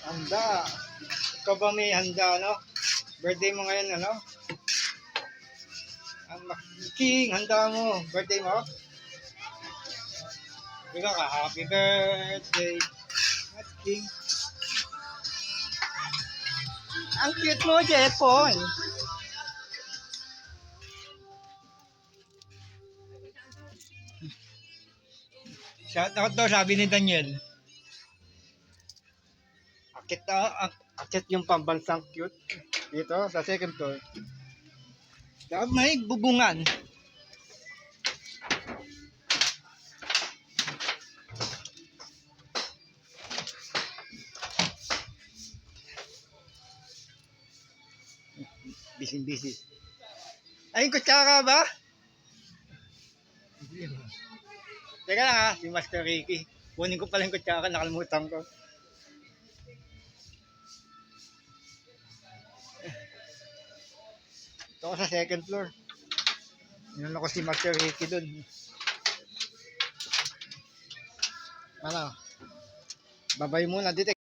Handa. Ikaw ba may handa, no? Birthday mo ngayon, ano? King, handa mo. Birthday mo? Ikaw ka, happy birthday. King. Ang cute mo, Jepon. Shout out daw, sabi ni Daniel. Akit yung pambansang cute dito sa second floor. Dapat may bubungan. Busy. Ay, kutsara ba? Teka lang ha, si Master Ricky. Kunin ko pala yung kutsara, nakalimutan ko. Ito ako sa second floor. Yun ako si Master Ricky dun. Ano? Babay muna dito.